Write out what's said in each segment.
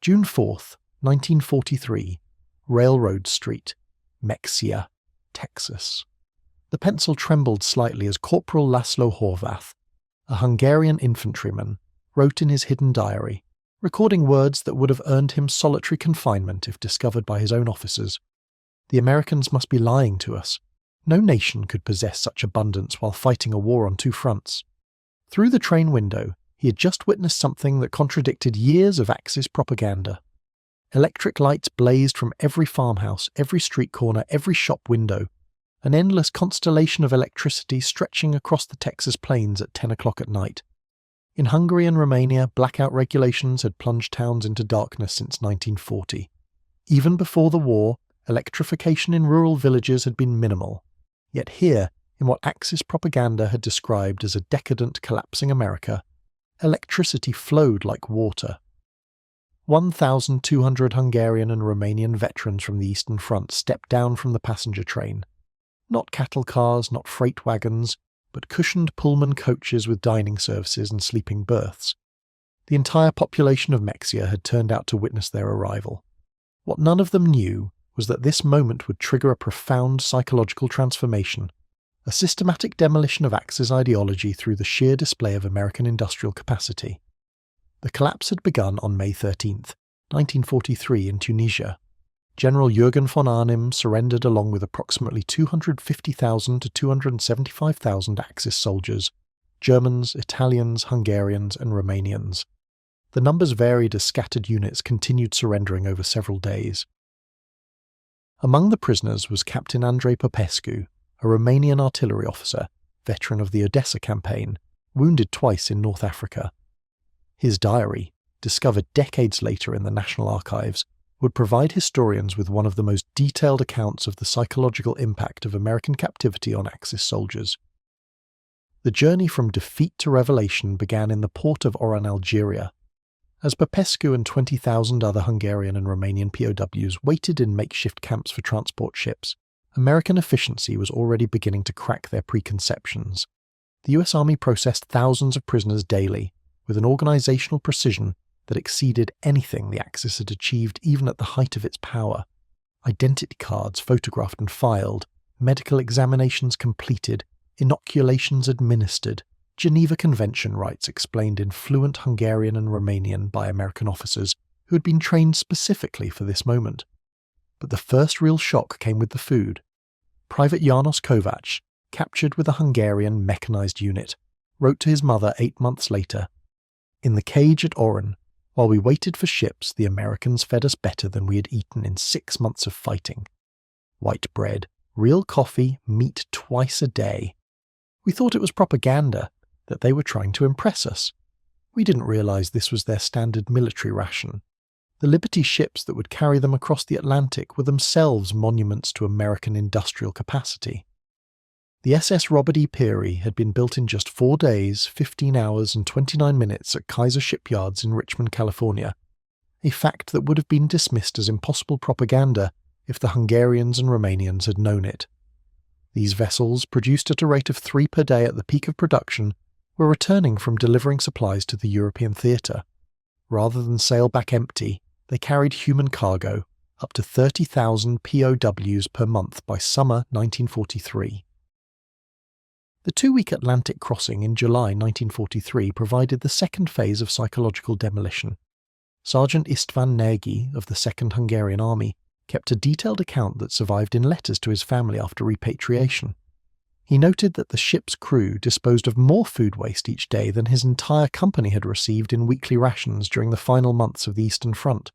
June 4th, 1943, Railroad Street, Mexia, Texas. The pencil trembled slightly as Corporal Laszlo Horváth, a Hungarian infantryman, wrote in his hidden diary, recording words that would have earned him solitary confinement if discovered by his own officers. The Americans must be lying to us. No nation could possess such abundance while fighting a war on two fronts. Through the train window, he had just witnessed something that contradicted years of Axis propaganda. Electric lights blazed from every farmhouse, every street corner, every shop window, an endless constellation of electricity stretching across the Texas plains at 10 o'clock at night. In Hungary and Romania, blackout regulations had plunged towns into darkness since 1940. Even before the war, electrification in rural villages had been minimal. Yet here, in what Axis propaganda had described as a decadent, collapsing America, electricity flowed like water. 1,200 Hungarian and Romanian veterans from the Eastern Front stepped down from the passenger train. Not cattle cars, not freight wagons, but cushioned Pullman coaches with dining services and sleeping berths. The entire population of Mexia had turned out to witness their arrival. What none of them knew was that this moment would trigger a profound psychological transformation, a systematic demolition of Axis ideology through the sheer display of American industrial capacity. The collapse had begun on May 13th, 1943 in Tunisia. General Jürgen von Arnim surrendered along with approximately 250,000 to 275,000 Axis soldiers, Germans, Italians, Hungarians and Romanians. The numbers varied as scattered units continued surrendering over several days. Among the prisoners was Captain Andrei Popescu, a Romanian artillery officer, veteran of the Odessa campaign, wounded twice in North Africa. His diary, discovered decades later in the National Archives, would provide historians with one of the most detailed accounts of the psychological impact of American captivity on Axis soldiers. The journey from defeat to revelation began in the port of Oran, Algeria. As Popescu and 20,000 other Hungarian and Romanian POWs waited in makeshift camps for transport ships, American efficiency was already beginning to crack their preconceptions. The US Army processed thousands of prisoners daily, with an organizational precision that exceeded anything the Axis had achieved even at the height of its power. Identity cards photographed and filed, medical examinations completed, inoculations administered, Geneva Convention rights explained in fluent Hungarian and Romanian by American officers who had been trained specifically for this moment. But the first real shock came with the food. Private János Kovács, captured with a Hungarian mechanized unit, wrote to his mother 8 months later, "In the cage at Oran, while we waited for ships, the Americans fed us better than we had eaten in 6 months of fighting. White bread, real coffee, meat twice a day. We thought it was propaganda, that they were trying to impress us. We didn't realize this was their standard military ration. The Liberty ships that would carry them across the Atlantic were themselves monuments to American industrial capacity." The SS Robert E. Peary had been built in just 4 days, 15 hours and 29 minutes at Kaiser Shipyards in Richmond, California, a fact that would have been dismissed as impossible propaganda if the Hungarians and Romanians had known it. These vessels, produced at a rate of 3 per day at the peak of production, were returning from delivering supplies to the European theatre. Rather than sail back empty, they carried human cargo, up to 30,000 POWs per month by summer 1943. The 2-week Atlantic crossing in July 1943 provided the second phase of psychological demolition. Sergeant István Nagy of the 2nd Hungarian Army kept a detailed account that survived in letters to his family after repatriation. He noted that the ship's crew disposed of more food waste each day than his entire company had received in weekly rations during the final months of the Eastern Front.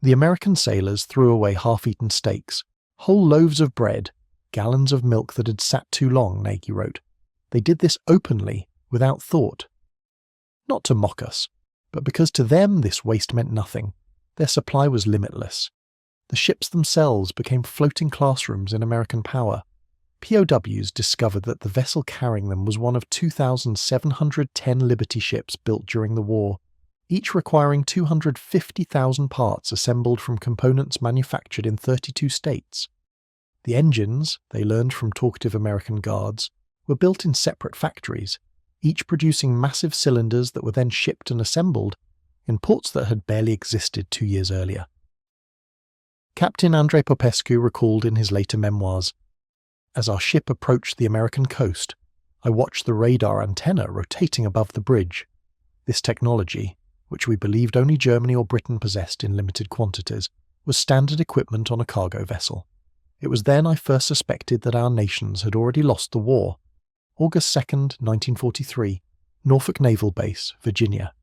The American sailors threw away half-eaten steaks, whole loaves of bread, gallons of milk that had sat too long, Nagy wrote. They did this openly, without thought. Not to mock us, but because to them this waste meant nothing. Their supply was limitless. The ships themselves became floating classrooms in American power. POWs discovered that the vessel carrying them was one of 2,710 Liberty ships built during the war, each requiring 250,000 parts assembled from components manufactured in 32 states. The engines, they learned from talkative American guards, were built in separate factories, each producing massive cylinders that were then shipped and assembled in ports that had barely existed 2 years earlier. Captain Andrei Popescu recalled in his later memoirs, "As our ship approached the American coast, I watched the radar antenna rotating above the bridge. This technology, which we believed only Germany or Britain possessed in limited quantities, was standard equipment on a cargo vessel. It was then I first suspected that our nations had already lost the war." August 2nd, 1943, Norfolk Naval Base, Virginia.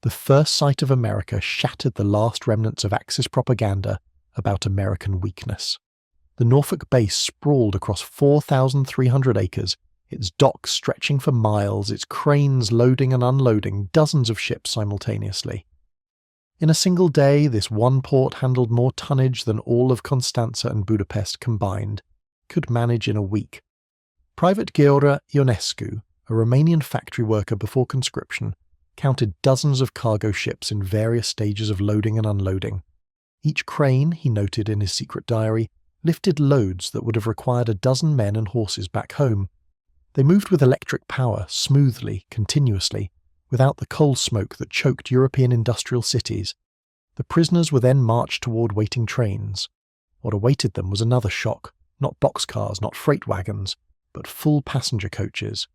The first sight of America shattered the last remnants of Axis propaganda about American weakness. The Norfolk base sprawled across 4,300 acres, its docks stretching for miles, its cranes loading and unloading dozens of ships simultaneously. In a single day, this one port handled more tonnage than all of Constanța and Budapest combined, could manage in a week. Private Gheorghe Ionescu, a Romanian factory worker before conscription, counted dozens of cargo ships in various stages of loading and unloading. Each crane, he noted in his secret diary, lifted loads that would have required a dozen men and horses back home. They moved with electric power, smoothly, continuously, without the coal smoke that choked European industrial cities. The prisoners were then marched toward waiting trains. What awaited them was another shock, not boxcars, not freight wagons, but full passenger coaches.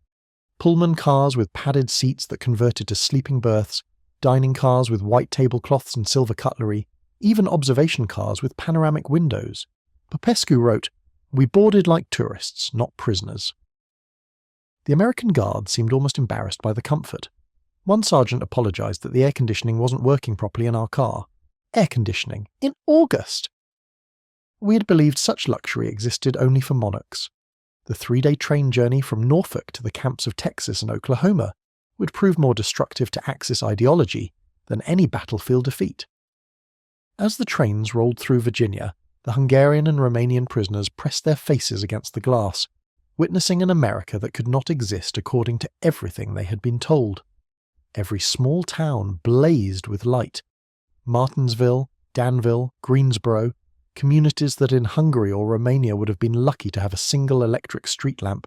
Pullman cars with padded seats that converted to sleeping berths, dining cars with white tablecloths and silver cutlery, even observation cars with panoramic windows. Popescu wrote, "We boarded like tourists, not prisoners." The American guard seemed almost embarrassed by the comfort. One sergeant apologized that the air conditioning wasn't working properly in our car. Air conditioning? In August! We had believed such luxury existed only for monarchs. The 3-day train journey from Norfolk to the camps of Texas and Oklahoma would prove more destructive to Axis ideology than any battlefield defeat. As the trains rolled through Virginia, the Hungarian and Romanian prisoners pressed their faces against the glass, witnessing an America that could not exist according to everything they had been told. Every small town blazed with light. Martinsville, Danville, Greensboro, communities that in Hungary or Romania would have been lucky to have a single electric street lamp,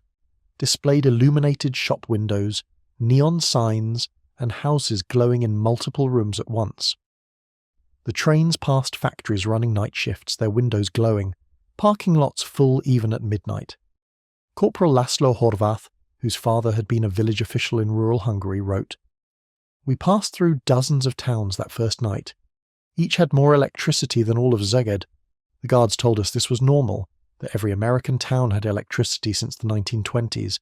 displayed illuminated shop windows, neon signs, and houses glowing in multiple rooms at once. The trains passed factories running night shifts, their windows glowing, parking lots full even at midnight. Corporal Laszlo Horváth, whose father had been a village official in rural Hungary, wrote, "We passed through dozens of towns that first night. Each had more electricity than all of Szeged. The guards told us this was normal, that every American town had electricity since the 1920s.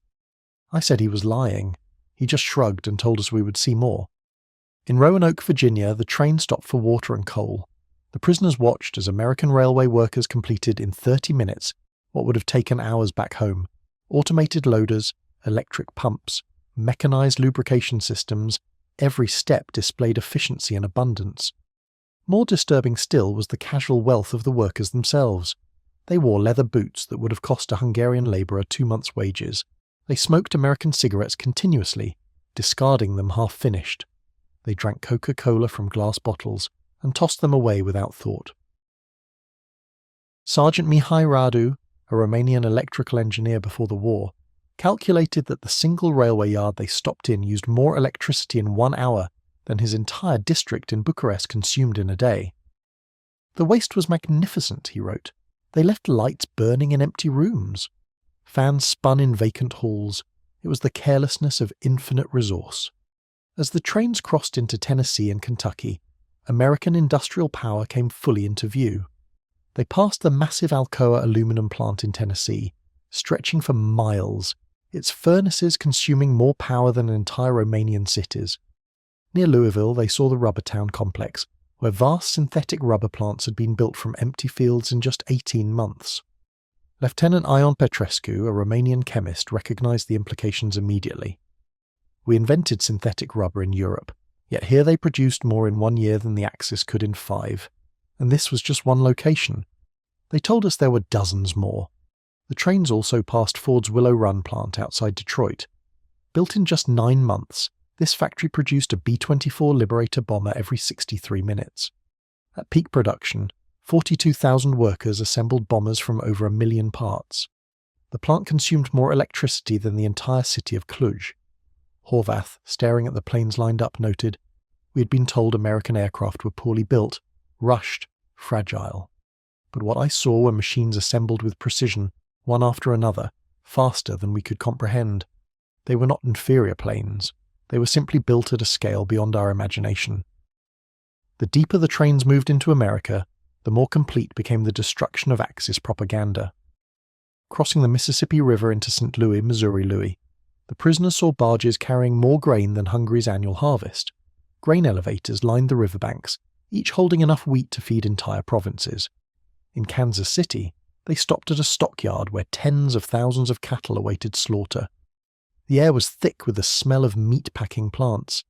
I said he was lying. He just shrugged and told us we would see more." In Roanoke, Virginia, the train stopped for water and coal. The prisoners watched as American railway workers completed in 30 minutes what would have taken hours back home. Automated loaders, electric pumps, mechanized lubrication systems, every step displayed efficiency and abundance. More disturbing still was the casual wealth of the workers themselves. They wore leather boots that would have cost a Hungarian labourer 2 months' wages. They smoked American cigarettes continuously, discarding them half-finished. They drank Coca-Cola from glass bottles and tossed them away without thought. Sergeant Mihai Radu, a Romanian electrical engineer before the war, calculated that the single railway yard they stopped in used more electricity in 1 hour than his entire district in Bucharest consumed in a day. "The waste was magnificent," he wrote. "They left lights burning in empty rooms. Fans spun in vacant halls. It was the carelessness of infinite resource." As the trains crossed into Tennessee and Kentucky, American industrial power came fully into view. They passed the massive Alcoa aluminum plant in Tennessee, stretching for miles, its furnaces consuming more power than entire Romanian cities. Near Louisville, they saw the rubber town complex, where vast synthetic rubber plants had been built from empty fields in just 18 months. Lieutenant Ion Petrescu, a Romanian chemist, recognized the implications immediately. "We invented synthetic rubber in Europe, yet here they produced more in 1 year than the Axis could in 5. And this was just one location. They told us there were dozens more." The trains also passed Ford's Willow Run plant outside Detroit. Built in just 9 months, this factory produced a B-24 Liberator bomber every 63 minutes. At peak production, 42,000 workers assembled bombers from over 1 million parts. The plant consumed more electricity than the entire city of Cluj. Horváth, staring at the planes lined up, noted, We had been told American aircraft were poorly built, rushed, fragile. But what I saw were machines assembled with precision, one after another, faster than we could comprehend. They were not inferior planes. They were simply built at a scale beyond our imagination. The deeper the trains moved into America, the more complete became the destruction of Axis propaganda. Crossing the Mississippi River into St. Louis, Missouri, the prisoners saw barges carrying more grain than Hungary's annual harvest. Grain elevators lined the riverbanks, each holding enough wheat to feed entire provinces. In Kansas City, they stopped at a stockyard where tens of thousands of cattle awaited slaughter. The air was thick with the smell of meat-packing plants.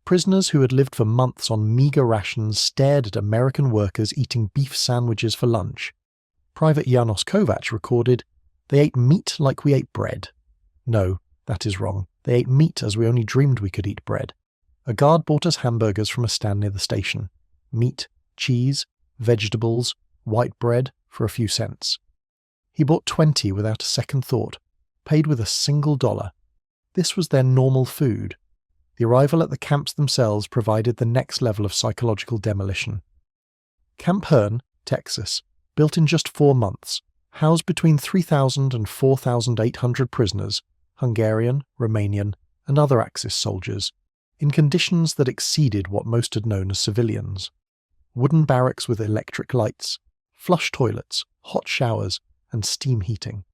Prisoners who had lived for months on meagre rations stared at American workers eating beef sandwiches for lunch. Private Janos Kovac recorded, "They ate meat like we ate bread." No, that is wrong. They ate meat as we only dreamed we could eat bread. A guard bought us hamburgers from a stand near the station. Meat, cheese, vegetables, white bread for a few cents. He bought 20 without a second thought, paid with a single dollar. This was their normal food. The arrival at the camps themselves provided the next level of psychological demolition. Camp Hearn, Texas, built in just 4 months, housed between 3,000 and 4,800 prisoners, Hungarian, Romanian, and other Axis soldiers, in conditions that exceeded what most had known as civilians. Wooden barracks with electric lights, flush toilets, hot showers, and steam heating.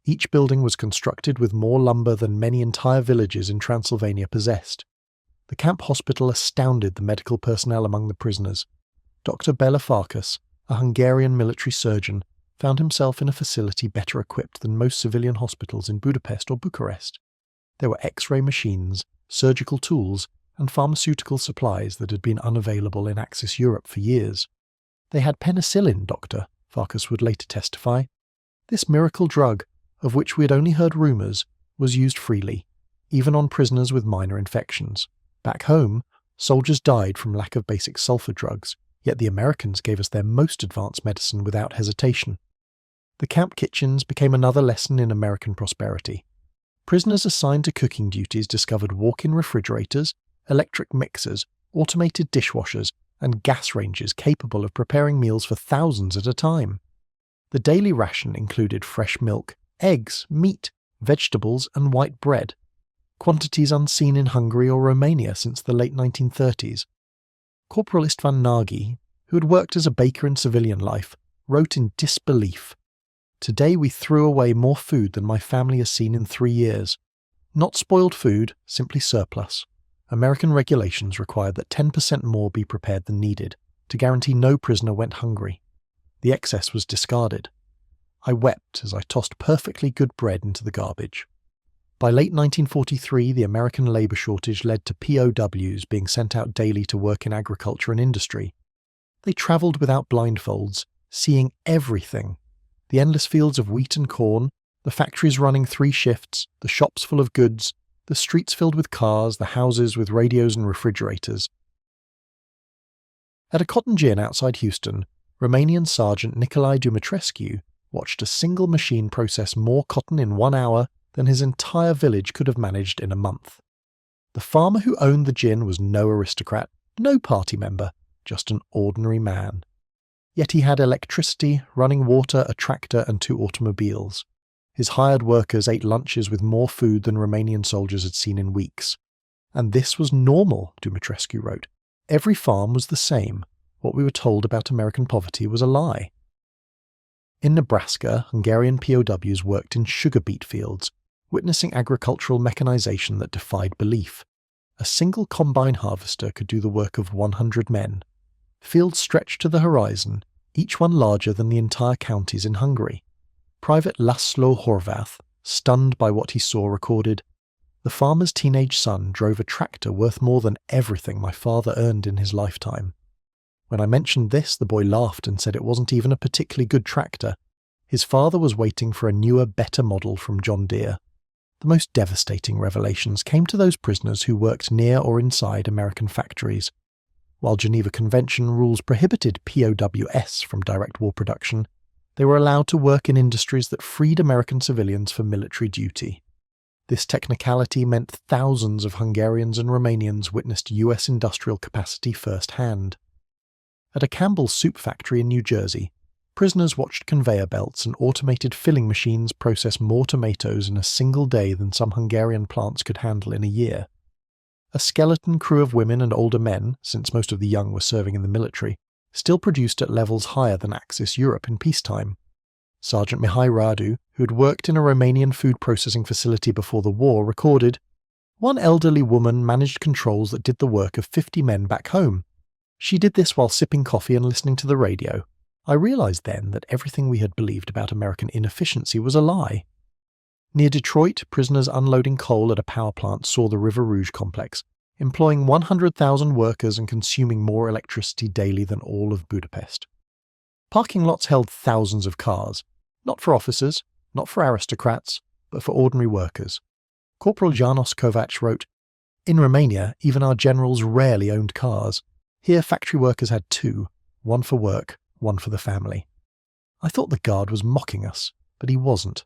Each building was constructed with more lumber than many entire villages in Transylvania possessed. The camp hospital astounded the medical personnel among the prisoners. Dr. Bela Farkas, a Hungarian military surgeon, found himself in a facility better equipped than most civilian hospitals in Budapest or Bucharest. There were X-ray machines, surgical tools, and pharmaceutical supplies that had been unavailable in Axis Europe for years. They had penicillin, Doctor, Farkas would later testify. This miracle drug, of which we had only heard rumours, was used freely, even on prisoners with minor infections. Back home, soldiers died from lack of basic sulfur drugs, yet the Americans gave us their most advanced medicine without hesitation. The camp kitchens became another lesson in American prosperity. Prisoners assigned to cooking duties discovered walk-in refrigerators, electric mixers, automated dishwashers, and gas ranges capable of preparing meals for thousands at a time. The daily ration included fresh milk, eggs, meat, vegetables, and white bread, quantities unseen in Hungary or Romania since the late 1930s. Corporal Istvan Nagy, who had worked as a baker in civilian life, wrote in disbelief, "Today we threw away more food than my family has seen in 3 years. Not spoiled food, simply surplus. American regulations required that 10% more be prepared than needed, to guarantee no prisoner went hungry. The excess was discarded. I wept as I tossed perfectly good bread into the garbage." By late 1943, the American labour shortage led to POWs being sent out daily to work in agriculture and industry. They travelled without blindfolds, seeing everything. The endless fields of wheat and corn, the factories running 3 shifts, the shops full of goods, the streets filled with cars, the houses with radios and refrigerators. At a cotton gin outside Houston, Romanian Sergeant Nicolae Dumitrescu watched a single machine process more cotton in 1 hour than his entire village could have managed in a month. The farmer who owned the gin was no aristocrat, no party member, just an ordinary man. Yet he had electricity, running water, a tractor, and 2 automobiles. His hired workers ate lunches with more food than Romanian soldiers had seen in weeks. And this was normal, Dumitrescu wrote. Every farm was the same. What we were told about American poverty was a lie. In Nebraska, Hungarian POWs worked in sugar beet fields, witnessing agricultural mechanization that defied belief. A single combine harvester could do the work of 100 men. Fields stretched to the horizon, each one larger than the entire counties in Hungary. Private Laszlo Horváth, stunned by what he saw, recorded, "The farmer's teenage son drove a tractor worth more than everything my father earned in his lifetime. When I mentioned this, the boy laughed and said it wasn't even a particularly good tractor. His father was waiting for a newer, better model from John Deere." The most devastating revelations came to those prisoners who worked near or inside American factories. While Geneva Convention rules prohibited POWs from direct war production, they were allowed to work in industries that freed American civilians for military duty. This technicality meant thousands of Hungarians and Romanians witnessed US industrial capacity firsthand. At a Campbell's soup factory in New Jersey, prisoners watched conveyor belts and automated filling machines process more tomatoes in a single day than some Hungarian plants could handle in a year. A skeleton crew of women and older men, since most of the young were serving in the military, still produced at levels higher than Axis Europe in peacetime. Sergeant Mihai Radu, who had worked in a Romanian food processing facility before the war, recorded, "One elderly woman managed controls that did the work of 50 men back home. She did this while sipping coffee and listening to the radio. I realized then that everything we had believed about American inefficiency was a lie." Near Detroit, prisoners unloading coal at a power plant saw the River Rouge complex, employing 100,000 workers and consuming more electricity daily than all of Budapest. Parking lots held thousands of cars, not for officers, not for aristocrats, but for ordinary workers. Corporal Janos Kovac wrote, "In Romania, even our generals rarely owned cars. Here factory workers had two, one for work, one for the family. I thought the guard was mocking us, but he wasn't."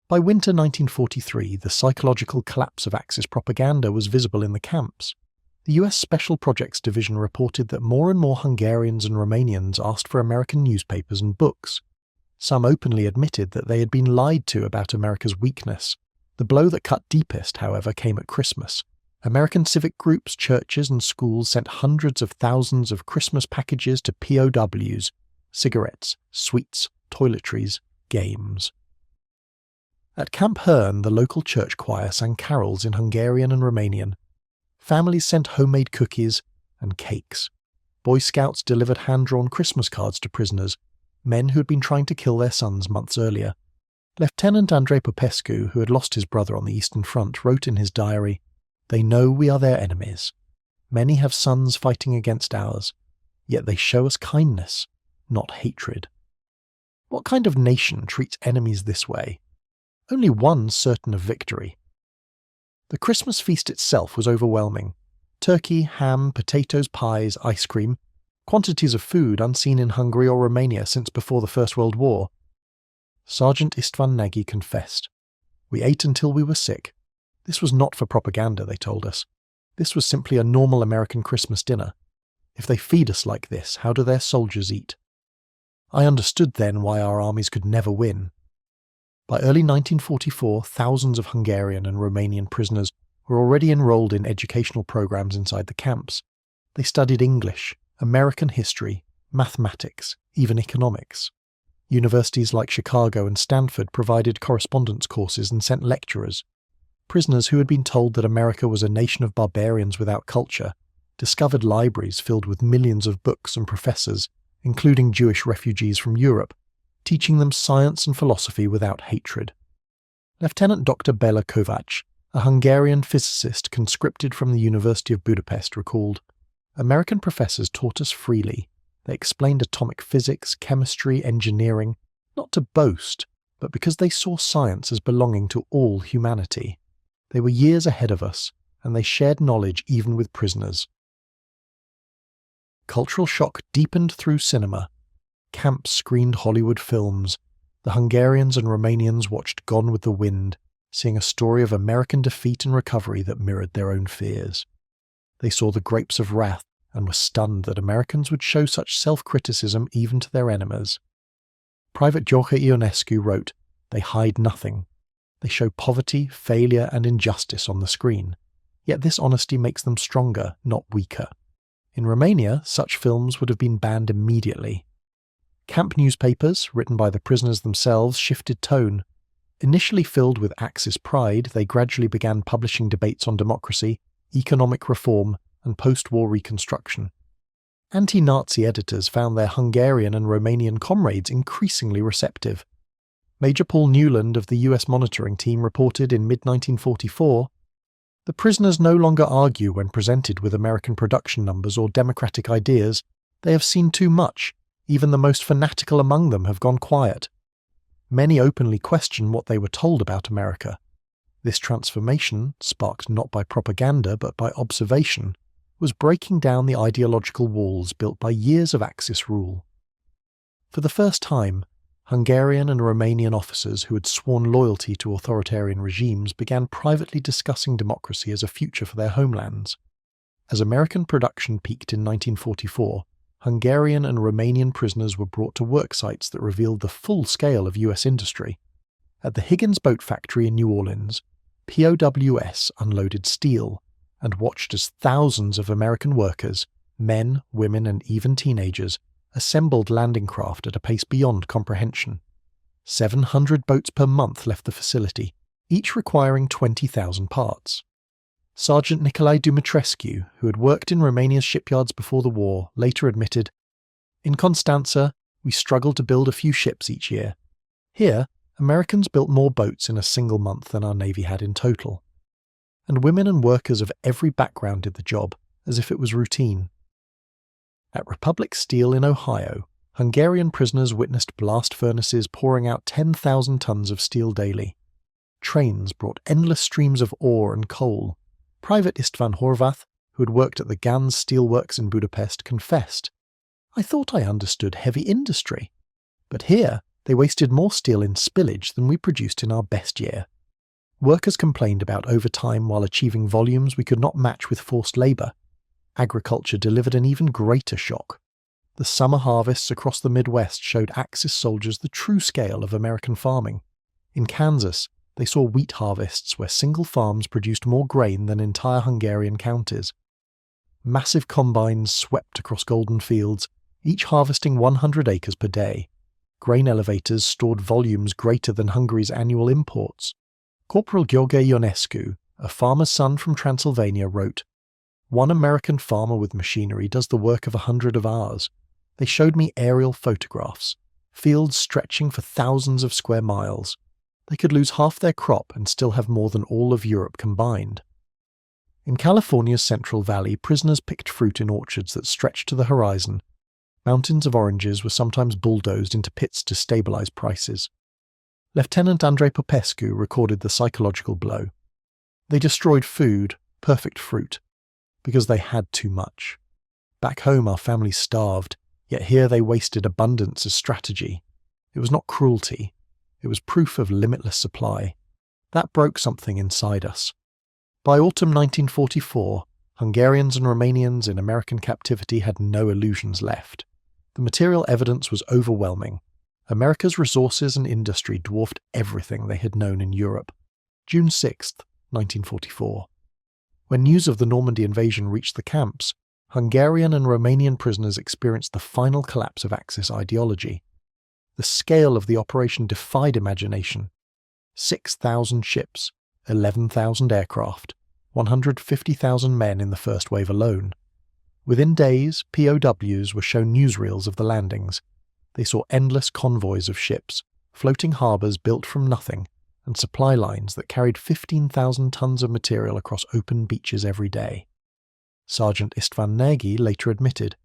By winter 1943, the psychological collapse of Axis propaganda was visible in the camps. The US Special Projects Division reported that more and more Hungarians and Romanians asked for American newspapers and books. Some openly admitted that they had been lied to about America's weakness. The blow that cut deepest, however, came at Christmas. American civic groups, churches and schools sent hundreds of thousands of Christmas packages to POWs, cigarettes, sweets, toiletries, games. At Camp Hearn, the local church choir sang carols in Hungarian and Romanian. Families sent homemade cookies and cakes. Boy Scouts delivered hand-drawn Christmas cards to prisoners, men who had been trying to kill their sons months earlier. Lieutenant Andrei Popescu, who had lost his brother on the Eastern Front, wrote in his diary, "They know we are their enemies. Many have sons fighting against ours, yet they show us kindness, not hatred." What kind of nation treats enemies this way? Only one certain of victory. The Christmas feast itself was overwhelming. Turkey, ham, potatoes, pies, ice cream, quantities of food unseen in Hungary or Romania since before the First World War. Sergeant Istvan Nagy confessed, "We ate until we were sick. This was not for propaganda," they told us. "This was simply a normal American Christmas dinner. If they feed us like this, how do their soldiers eat?" I understood then why our armies could never win. By early 1944, thousands of Hungarian and Romanian prisoners were already enrolled in educational programs inside the camps. They studied English, American history, mathematics, even economics. Universities like Chicago and Stanford provided correspondence courses and sent lecturers. Prisoners who had been told that America was a nation of barbarians without culture discovered libraries filled with millions of books and professors, including Jewish refugees from Europe, teaching them science and philosophy without hatred. Lieutenant Dr. Bela Kovac, a Hungarian physicist conscripted from the University of Budapest, recalled, "American professors taught us freely. They explained atomic physics, chemistry, engineering, not to boast, but because they saw science as belonging to all humanity. They were years ahead of us, and they shared knowledge even with prisoners." Cultural shock deepened through cinema. Camps screened Hollywood films. The Hungarians and Romanians watched Gone with the Wind, seeing a story of American defeat and recovery that mirrored their own fears. They saw The Grapes of Wrath and were stunned that Americans would show such self-criticism even to their enemies. Private George Ionescu wrote, "They hide nothing. They show poverty, failure and injustice on the screen. Yet this honesty makes them stronger, not weaker." In Romania, such films would have been banned immediately. Camp newspapers, written by the prisoners themselves, shifted tone. Initially filled with Axis pride, they gradually began publishing debates on democracy, economic reform, and post-war reconstruction. Anti-Nazi editors found their Hungarian and Romanian comrades increasingly receptive. Major Paul Newland of the US monitoring team reported in mid-1944, "The prisoners no longer argue when presented with American production numbers or democratic ideas. They have seen too much. Even the most fanatical among them have gone quiet. Many openly question what they were told about America. This transformation, sparked not by propaganda but by observation, was breaking down the ideological walls built by years of Axis rule." For the first time, Hungarian and Romanian officers who had sworn loyalty to authoritarian regimes began privately discussing democracy as a future for their homelands. As American production peaked in 1944, Hungarian and Romanian prisoners were brought to work sites that revealed the full scale of US industry. At the Higgins Boat Factory in New Orleans, POWs unloaded steel and watched as thousands of American workers, men, women, and even teenagers, assembled landing craft at a pace beyond comprehension. 700 boats per month left the facility, each requiring 20,000 parts. Sergeant Nicolae Dumitrescu, who had worked in Romania's shipyards before the war, later admitted, "In Constanța, we struggled to build a few ships each year. Here, Americans built more boats in a single month than our Navy had in total." And women and workers of every background did the job, as if it was routine. At Republic Steel in Ohio, Hungarian prisoners witnessed blast furnaces pouring out 10,000 tons of steel daily. Trains brought endless streams of ore and coal. Private Istvan Horvath, who had worked at the Ganz steelworks in Budapest, confessed, "I thought I understood heavy industry, but here they wasted more steel in spillage than we produced in our best year." Workers complained about overtime while achieving volumes we could not match with forced labour. Agriculture delivered an even greater shock. The summer harvests across the Midwest showed Axis soldiers the true scale of American farming. In Kansas, they saw wheat harvests where single farms produced more grain than entire Hungarian counties. Massive combines swept across golden fields, each harvesting 100 acres per day. Grain elevators stored volumes greater than Hungary's annual imports. Corporal Gheorghe Ionescu, a farmer's son from Transylvania, wrote, "One American farmer with machinery does the work of 100 of ours. They showed me aerial photographs, fields stretching for thousands of square miles. They could lose half their crop and still have more than all of Europe combined." In California's Central Valley, prisoners picked fruit in orchards that stretched to the horizon. Mountains of oranges were sometimes bulldozed into pits to stabilize prices. Lieutenant Andrei Popescu recorded the psychological blow. They destroyed food, perfect fruit, because they had too much. Back home our families starved, yet here they wasted abundance as strategy. It was not cruelty. It was proof of limitless supply. That broke something inside us. By autumn 1944, Hungarians and Romanians in American captivity had no illusions left. The material evidence was overwhelming. America's resources and industry dwarfed everything they had known in Europe. June 6, 1944. When news of the Normandy invasion reached the camps, Hungarian and Romanian prisoners experienced the final collapse of Axis ideology. The scale of the operation defied imagination. 6,000 ships, 11,000 aircraft, 150,000 men in the first wave alone. Within days, POWs were shown newsreels of the landings. They saw endless convoys of ships, floating harbours built from nothing, and supply lines that carried 15,000 tons of material across open beaches every day. Sergeant Istvan Nagy later admitted,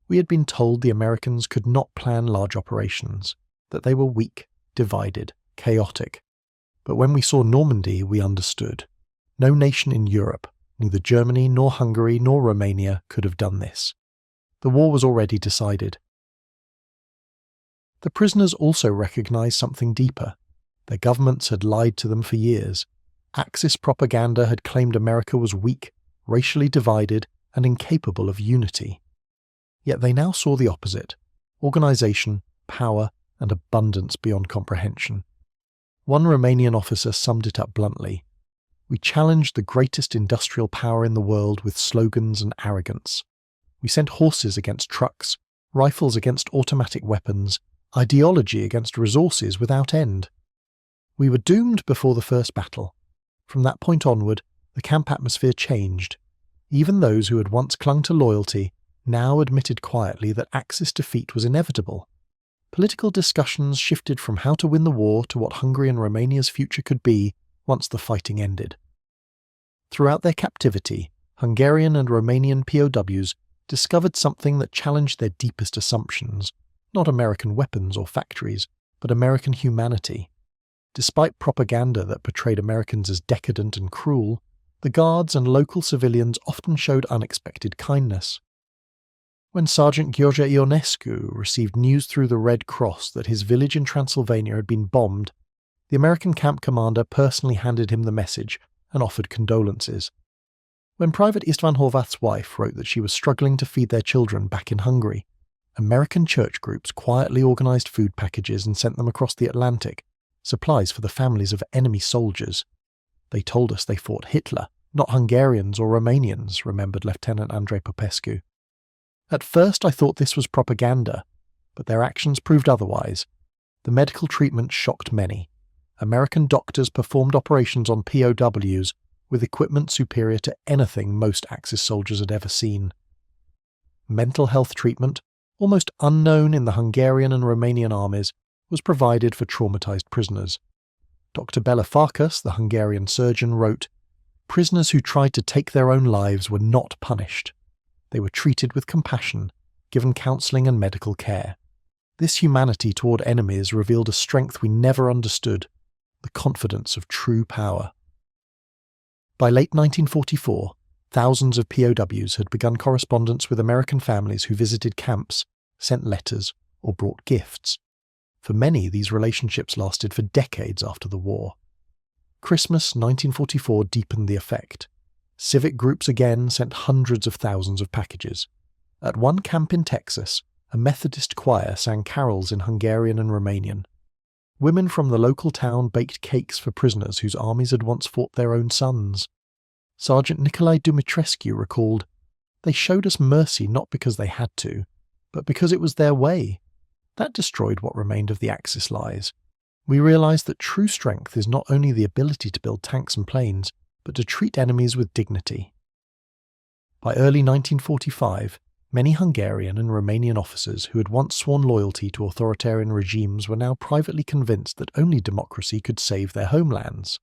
"We had been told the Americans could not plan large operations, that they were weak, divided, chaotic. But when we saw Normandy, we understood. No nation in Europe, neither Germany nor Hungary nor Romania, could have done this. The war was already decided." The prisoners also recognized something deeper. Their governments had lied to them for years. Axis propaganda had claimed America was weak, racially divided, and incapable of unity. Yet they now saw the opposite: organization, power, and abundance beyond comprehension. One Romanian officer summed it up bluntly: "We challenged the greatest industrial power in the world with slogans and arrogance. We sent horses against trucks, rifles against automatic weapons, ideology against resources without end. We were doomed before the first battle. From that point onward, the camp atmosphere changed. Even those who had once clung to loyalty now admitted quietly that Axis defeat was inevitable. Political discussions shifted from how to win the war to what Hungary and Romania's future could be once the fighting ended." Throughout their captivity, Hungarian and Romanian POWs discovered something that challenged their deepest assumptions: not American weapons or factories, but American humanity. Despite propaganda that portrayed Americans as decadent and cruel, the guards and local civilians often showed unexpected kindness. When Sergeant George Ionescu received news through the Red Cross that his village in Transylvania had been bombed, the American camp commander personally handed him the message and offered condolences. When Private Istvan Horvath's wife wrote that she was struggling to feed their children back in Hungary, American church groups quietly organised food packages and sent them across the Atlantic, supplies for the families of enemy soldiers. They told us they fought Hitler, not Hungarians or Romanians, remembered Lieutenant Andrei Popescu. At first I thought this was propaganda, but their actions proved otherwise. The medical treatment shocked many. American doctors performed operations on POWs with equipment superior to anything most Axis soldiers had ever seen. Mental health treatment, almost unknown in the Hungarian and Romanian armies, was provided for traumatized prisoners. Dr. Bela Farkas, the Hungarian surgeon, wrote, "Prisoners who tried to take their own lives were not punished. They were treated with compassion, given counselling and medical care. This humanity toward enemies revealed a strength we never understood, the confidence of true power." By late 1944, thousands of POWs had begun correspondence with American families who visited camps, sent letters, or brought gifts. For many, these relationships lasted for decades after the war. Christmas 1944 deepened the effect. Civic groups again sent hundreds of thousands of packages. At one camp in Texas, a Methodist choir sang carols in Hungarian and Romanian. Women from the local town baked cakes for prisoners whose armies had once fought their own sons. Sergeant Nicolae Dumitrescu recalled, "They showed us mercy not because they had to, but because it was their way. That destroyed what remained of the Axis lies. We realized that true strength is not only the ability to build tanks and planes, but to treat enemies with dignity." By early 1945, many Hungarian and Romanian officers who had once sworn loyalty to authoritarian regimes were now privately convinced that only democracy could save their homelands.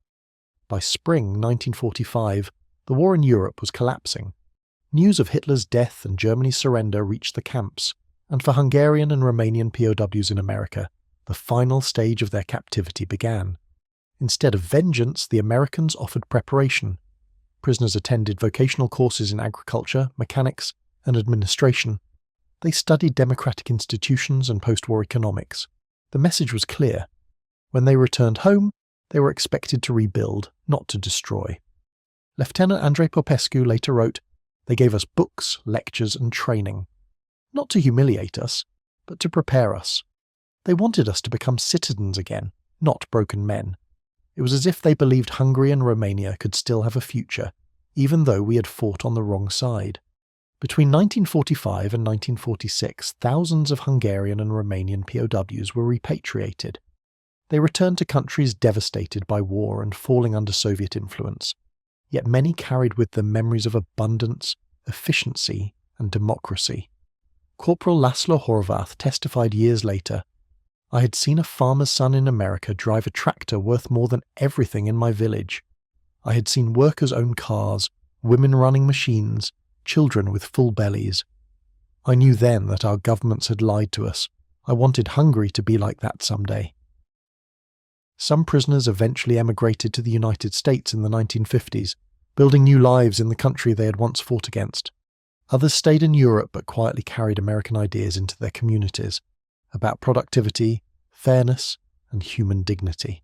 By spring 1945, the war in Europe was collapsing. News of Hitler's death and Germany's surrender reached the camps, and for Hungarian and Romanian POWs in America, the final stage of their captivity began. Instead of vengeance, the Americans offered preparation. Prisoners attended vocational courses in agriculture, mechanics, and administration. They studied democratic institutions and post-war economics. The message was clear. When they returned home, they were expected to rebuild, not to destroy. Lieutenant Andrei Popescu later wrote, "They gave us books, lectures, and training. Not to humiliate us, but to prepare us. They wanted us to become citizens again, not broken men. It was as if they believed Hungary and Romania could still have a future, even though we had fought on the wrong side." Between 1945 and 1946, thousands of Hungarian and Romanian POWs were repatriated. They returned to countries devastated by war and falling under Soviet influence, yet many carried with them memories of abundance, efficiency, and democracy. Corporal Laszlo Horvath testified years later, "I had seen a farmer's son in America drive a tractor worth more than everything in my village. I had seen workers own cars, women running machines, children with full bellies. I knew then that our governments had lied to us. I wanted Hungary to be like that someday." Some prisoners eventually emigrated to the United States in the 1950s, building new lives in the country they had once fought against. Others stayed in Europe but quietly carried American ideas into their communities about productivity, fairness, and human dignity.